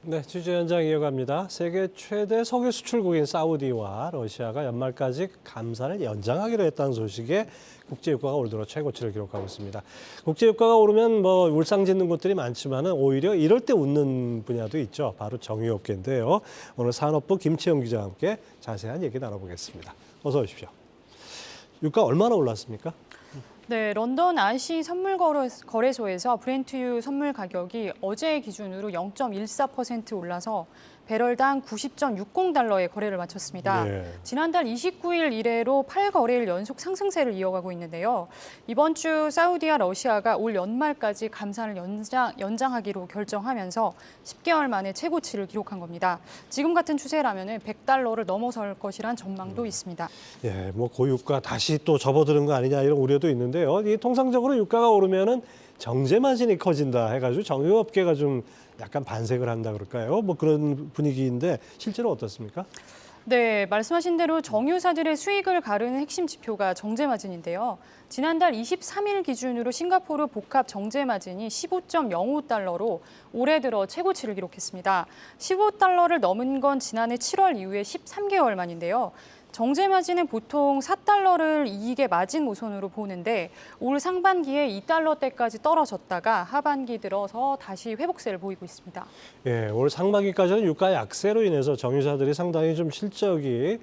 네, 취재 현장 이어갑니다. 세계 최대 석유 수출국인 사우디와 러시아가 연말까지 감산을 연장하기로 했다는 소식에 국제유가가 올 들어 최고치를 기록하고 있습니다. 국제유가가 오르면 울상짓는 곳들이 많지만은 오히려 이럴 때 웃는 분야도 있죠. 바로 정유업계인데요. 오늘 산업부 김채영 기자와 함께 자세한 얘기 나눠보겠습니다. 어서 오십시오. 유가 얼마나 올랐습니까? 네, 런던 RC 선물 거래소에서 브렌트유 선물 가격이 어제 기준으로 0.14% 올라서 배럴당 90.60달러에 거래를 마쳤습니다. 네. 지난달 29일 이래로 8거래일 연속 상승세를 이어가고 있는데요. 이번 주 사우디와 러시아가 올 연말까지 감산을 연장하기로 결정하면서 10개월 만에 최고치를 기록한 겁니다. 지금 같은 추세라면 100달러를 넘어설 것이란 전망도 있습니다. 예, 고유가 다시 또 접어드는 거 아니냐 이런 우려도 있는데요. 이 통상적으로 유가가 오르면은 정제 마진이 커진다 해가지고 정유업계가 좀 약간 반색을 한다 그럴까요? 그런 분위기인데 실제로 어떻습니까? 네, 말씀하신 대로 정유사들의 수익을 가르는 핵심 지표가 정제마진인데요. 지난달 23일 기준으로 싱가포르 복합 정제마진이 15.05달러로 올해 들어 최고치를 기록했습니다. 15달러를 넘은 건 지난해 7월 이후에 13개월 만인데요. 정제마진은 보통 4달러를 이익의 마진 모선으로 보는데 올 상반기에 2달러대까지 떨어졌다가 하반기 들어서 다시 회복세를 보이고 있습니다. 예, 올 상반기까지는 유가 약세로 인해서 정유사들이 상당히 좀 실적이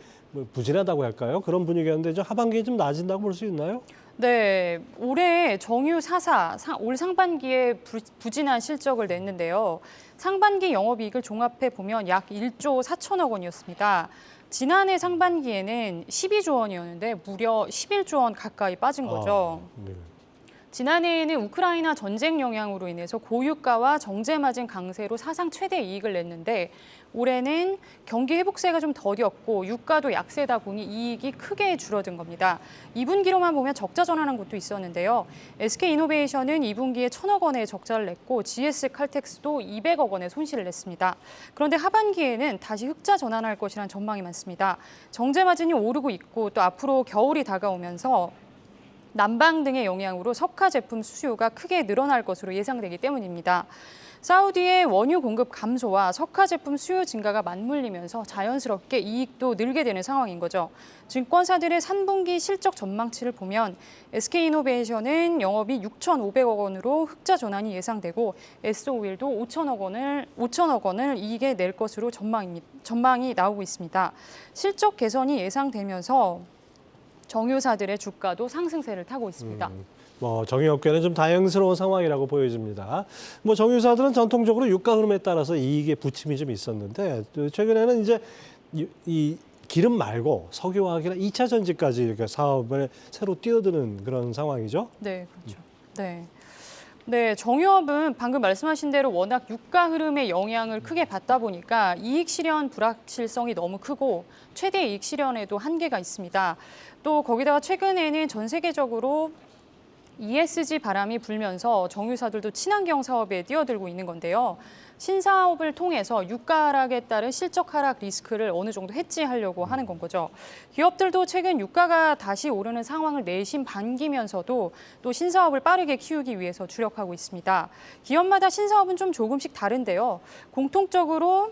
부진하다고 할까요? 그런 분위기였는데 하반기에 좀 나아진다고 볼 수 있나요? 네, 올해 정유 4사 올 상반기에 부진한 실적을 냈는데요. 상반기 영업이익을 종합해 보면 약 1조 4천억 원이었습니다. 지난해 상반기에는 12조 원이었는데 무려 11조 원 가까이 빠진 거죠. 네. 지난해에는 우크라이나 전쟁 영향으로 인해서 고유가와 정제마진 강세로 사상 최대 이익을 냈는데 올해는 경기 회복세가 좀 더뎠고 유가도 약세다 보니 이익이 크게 줄어든 겁니다. 2분기로만 보면 적자 전환한 곳도 있었는데요. SK이노베이션은 2분기에 1,000억 원의 적자를 냈고 GS칼텍스도 200억 원의 손실을 냈습니다. 그런데 하반기에는 다시 흑자 전환할 것이란 전망이 많습니다. 정제마진이 오르고 있고 또 앞으로 겨울이 다가오면서 난방 등의 영향으로 석화 제품 수요가 크게 늘어날 것으로 예상되기 때문입니다. 사우디의 원유 공급 감소와 석화 제품 수요 증가가 맞물리면서 자연스럽게 이익도 늘게 되는 상황인 거죠. 증권사들의 3분기 실적 전망치를 보면 SK이노베이션은 영업이 6,500억 원으로 흑자 전환이 예상되고 S-오일도 5천억 원을 이익에 낼 것으로 전망이 나오고 있습니다. 실적 개선이 예상되면서 정유사들의 주가도 상승세를 타고 있습니다. 정유업계는 좀 다행스러운 상황이라고 보여집니다. 정유사들은 전통적으로 유가 흐름에 따라서 이익의 부침이 좀 있었는데 최근에는 이제 이 기름 말고 석유화학이나 2차 전지까지 이렇게 사업을 새로 뛰어드는 그런 상황이죠. 네, 그렇죠. 네, 정유업은 방금 말씀하신 대로 워낙 유가 흐름의 영향을 크게 받다 보니까 이익 실현 불확실성이 너무 크고 최대 이익 실현에도 한계가 있습니다. 또 거기다가 최근에는 전 세계적으로 ESG 바람이 불면서 정유사들도 친환경 사업에 뛰어들고 있는 건데요. 신사업을 통해서 유가 하락에 따른 실적 하락 리스크를 어느 정도 해지하려고 하는 건 거죠. 기업들도 최근 유가가 다시 오르는 상황을 내심 반기면서도 또 신사업을 빠르게 키우기 위해서 주력하고 있습니다. 기업마다 신사업은 좀 조금씩 다른데요. 공통적으로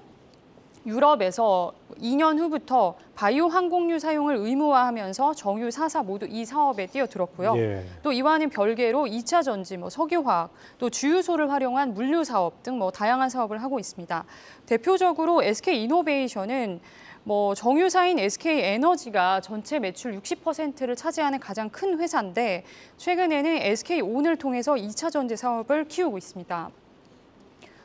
유럽에서 2년 후부터 바이오 항공유 사용을 의무화하면서 정유 4사 모두 이 사업에 뛰어들었고요. 예. 또 이와는 별개로 2차 전지, 석유화학, 또 주유소를 활용한 물류 사업 등 다양한 사업을 하고 있습니다. 대표적으로 SK이노베이션은 정유사인 SK에너지가 전체 매출 60%를 차지하는 가장 큰 회사인데 최근에는 SK온을 통해서 2차 전지 사업을 키우고 있습니다.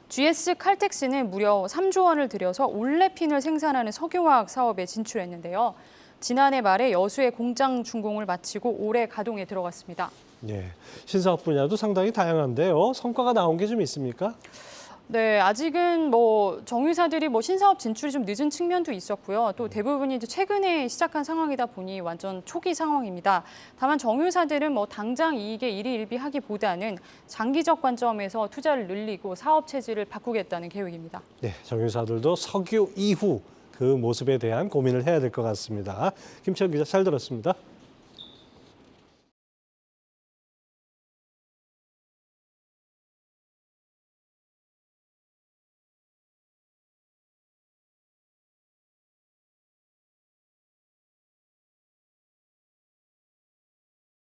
GS칼텍스는 무려 3조 원을 들여서 올레핀을 생산하는 석유화학 사업에 진출했는데요. 지난해 말에 여수의 공장 준공을 마치고 올해 가동에 들어갔습니다. 네, 신사업 분야도 상당히 다양한데요. 성과가 나온 게 좀 있습니까? 네, 아직은 정유사들이 신사업 진출이 좀 늦은 측면도 있었고요. 또 대부분이 최근에 시작한 상황이다 보니 완전 초기 상황입니다. 다만 정유사들은 당장 이익에 일희일비하기보다는 장기적 관점에서 투자를 늘리고 사업 체질을 바꾸겠다는 계획입니다. 네, 정유사들도 석유 이후 그 모습에 대한 고민을 해야 될 것 같습니다. 김채영 기자 잘 들었습니다.